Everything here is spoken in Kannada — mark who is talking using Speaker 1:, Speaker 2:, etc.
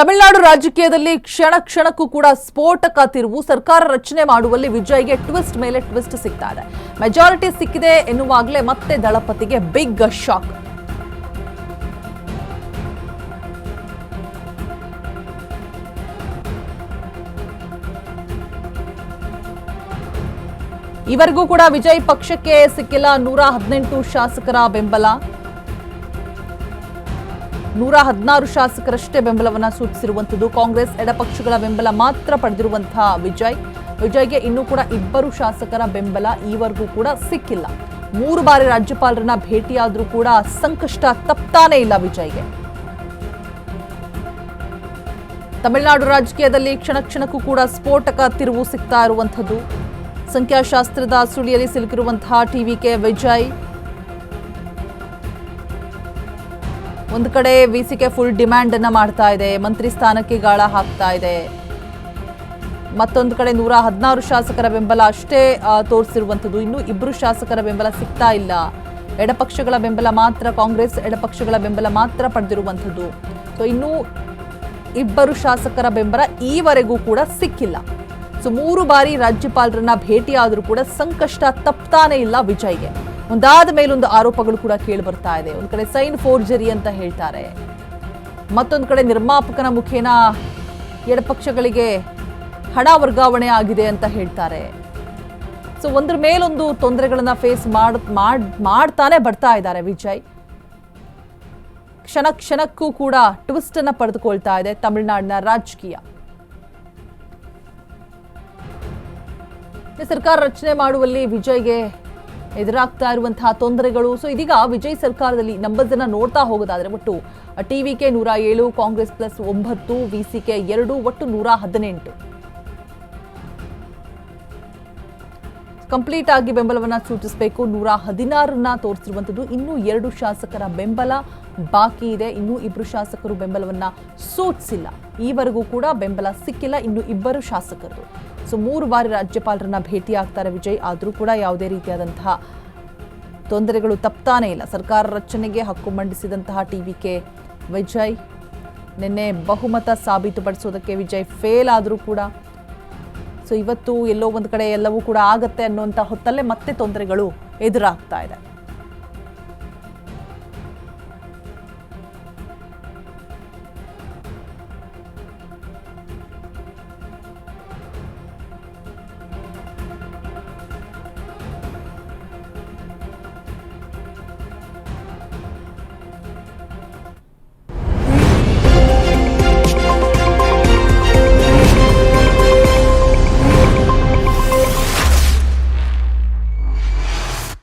Speaker 1: ತಮಿಳುನಾಡು ರಾಜಕೀಯದಲ್ಲಿ ಕ್ಷಣ ಕ್ಷಣಕ್ಕೂ ಕೂಡ ಸ್ಫೋಟಕ ತಿರುವು. ಸರ್ಕಾರ ರಚನೆ ಮಾಡುವಲ್ಲಿ ವಿಜಯ್ಗೆ ಟ್ವಿಸ್ಟ್ ಮೇಲೆ ಟ್ವಿಸ್ಟ್ ಸಿಗ್ತಾ ಇದೆ. ಮೆಜಾರಿಟಿ ಸಿಕ್ಕಿದೆ ಎನ್ನುವಾಗಲೇ ಮತ್ತೆ ದಳಪತಿಗೆ ಬಿಗ್ ಶಾಕ್. ಇವರೆಗೂ ಕೂಡ ವಿಜಯ್ ಪಕ್ಷಕ್ಕೆ ಸಿಕ್ಕಿಲ್ಲ 118 ಶಾಸಕರ ಬೆಂಬಲ. 116 ಶಾಸಕರಷ್ಟೇ ಬೆಂಬಲವನ್ನ ಸೂಚಿಸಿರುವಂತದ್ದು. ಕಾಂಗ್ರೆಸ್ ಎಡಪಕ್ಷಗಳ ಬೆಂಬಲ ಮಾತ್ರ ಪಡೆದಿರುವಂತಹ ವಿಜಯ್ಗೆ ಇನ್ನೂ ಕೂಡ 2 ಶಾಸಕರ ಬೆಂಬಲ ಈವರೆಗೂ ಕೂಡ ಸಿಕ್ಕಿಲ್ಲ. 3 ಬಾರಿ ರಾಜ್ಯಪಾಲರನ್ನ ಭೇಟಿಯಾದ್ರೂ ಕೂಡ ಸಂಕಷ್ಟ ತಪ್ತಾನೇ ಇಲ್ಲ ವಿಜಯ್ಗೆ. ತಮಿಳುನಾಡು ರಾಜಕೀಯದಲ್ಲಿ ಕ್ಷಣ ಕ್ಷಣಕ್ಕೂ ಕೂಡ ಸ್ಫೋಟಕ ತಿರುವು ಸಿಗ್ತಾ ಇರುವಂತದ್ದು. ಸಂಖ್ಯಾಶಾಸ್ತ್ರದ ಸುಳಿಯಲ್ಲಿ ಸಿಲುಕಿರುವಂತಹ ಟಿವಿಕೆ ವಿಜಯ್. ಒಂದು ಕಡೆ ವಿಸಿಕೆ ಫುಲ್ ಡಿಮ್ಯಾಂಡ್ ಅನ್ನ ಮಾಡ್ತಾ ಇದೆ, ಮಂತ್ರಿ ಸ್ಥಾನಕ್ಕೆ ಗಾಳ ಹಾಕ್ತಾ ಇದೆ. ಮತ್ತೊಂದು ಕಡೆ 116 ಶಾಸಕರ ಬೆಂಬಲ ಅಷ್ಟೇ ತೋರಿಸಿರುವಂಥದ್ದು. ಇನ್ನು 2 ಶಾಸಕರ ಬೆಂಬಲ ಸಿಗ್ತಾ ಇಲ್ಲ. ಎಡಪಕ್ಷಗಳ ಬೆಂಬಲ ಮಾತ್ರ, ಕಾಂಗ್ರೆಸ್ ಎಡಪಕ್ಷಗಳ ಬೆಂಬಲ ಮಾತ್ರ ಪಡೆದಿರುವಂಥದ್ದು. ಸೊ ಇನ್ನು 2 ಶಾಸಕರ ಬೆಂಬಲ ಈವರೆಗೂ ಕೂಡ ಸಿಕ್ಕಿಲ್ಲ. ಸೊ 3 ಬಾರಿ ರಾಜ್ಯಪಾಲರನ್ನ ಭೇಟಿಯಾದರೂ ಕೂಡ ಸಂಕಷ್ಟ ತಪ್ತಾನೇ ಇಲ್ಲ ವಿಜಯ್ಗೆ. ಒಂದಾದ ಮೇಲೊಂದು ಆರೋಪಗಳು ಕೂಡ ಕೇಳಿ ಬರ್ತಾ ಇದೆ. ಒಂದ್ ಕಡೆ ಸೈನ್ ಫೋರ್ಜರಿ ಅಂತ ಹೇಳ್ತಾರೆ, ಮತ್ತೊಂದು ಕಡೆ ನಿರ್ಮಾಪಕನ ಮುಖೇನ ಎಡಪಕ್ಷಗಳಿಗೆ ಹಣ ವರ್ಗಾವಣೆ ಆಗಿದೆ ಅಂತ ಹೇಳ್ತಾರೆ. ಸೊ ಒಂದ್ರ ಮೇಲೊಂದು ತೊಂದರೆಗಳನ್ನ ಫೇಸ್ ಮಾಡ್ತಾನೆ ಬರ್ತಾ ಇದ್ದಾರೆ ವಿಜಯ್. ಕ್ಷಣ ಕ್ಷಣಕ್ಕೂ ಕೂಡ ಟ್ವಿಸ್ಟ್ ಅನ್ನ ಪಡೆದುಕೊಳ್ತಾ ಇದೆ ತಮಿಳುನಾಡಿನ ರಾಜಕೀಯ. ಸರ್ಕಾರ ರಚನೆ ಮಾಡುವಲ್ಲಿ ವಿಜಯ್ಗೆ ಎದುರಾಗ್ತಾ ಇರುವಂತಹ ತೊಂದರೆಗಳು. ಸೊ ಇದೀಗ ವಿಜಯ್ ಸರ್ಕಾರದಲ್ಲಿ ನಂಬರ್ಸ್ ಅನ್ನ ನೋಡ್ತಾ ಹೋಗೋದಾದ್ರೆ ಒಟ್ಟು ಟಿವಿಕೆ 107, ಕಾಂಗ್ರೆಸ್ +9, ವಿಸಿಕೆ 2, ಒಟ್ಟು 118 ಕಂಪ್ಲೀಟ್ ಆಗಿ ಬೆಂಬಲವನ್ನ ಸೂಚಿಸಬೇಕು. 116 ತೋರಿಸಿರುವಂತದ್ದು. ಇನ್ನೂ 2 ಶಾಸಕರ ಬೆಂಬಲ ಬಾಕಿ ಇದೆ. ಇನ್ನೂ 2 ಶಾಸಕರು ಬೆಂಬಲವನ್ನ ಸೂಚಿಸಿಲ್ಲ. ಈವರೆಗೂ ಕೂಡ ಬೆಂಬಲ ಸಿಕ್ಕಿಲ್ಲ ಇನ್ನು 2 ಶಾಸಕರು. ಸೊ 3 ಬಾರಿ ರಾಜ್ಯಪಾಲರನ್ನ ಭೇಟಿ ಆಗ್ತಾರೆ ವಿಜಯ್. ಆದರೂ ಕೂಡ ಯಾವುದೇ ರೀತಿಯಾದಂತಹ ತೊಂದರೆಗಳು ತಪ್ತಾನೇ ಇಲ್ಲ. ಸರ್ಕಾರ ರಚನೆಗೆ ಹಕ್ಕು ಮಂಡಿಸಿದಂತಹ ಟಿವಿಕೆ ವಿಜಯ್ ನಿನ್ನೆ ಬಹುಮತ ಸಾಬೀತುಪಡಿಸೋದಕ್ಕೆ ವಿಜಯ್ ಫೇಲ್ ಆದರೂ ಕೂಡ ಸೊ ಇವತ್ತು ಎಲ್ಲೋ ಒಂದು ಕಡೆ ಎಲ್ಲವೂ ಕೂಡ ಆಗತ್ತೆ ಅನ್ನುವಂಥ ಹೊತ್ತಲ್ಲೇ ಮತ್ತೆ ತೊಂದರೆಗಳು ಎದುರಾಗ್ತಾ ಇದೆ.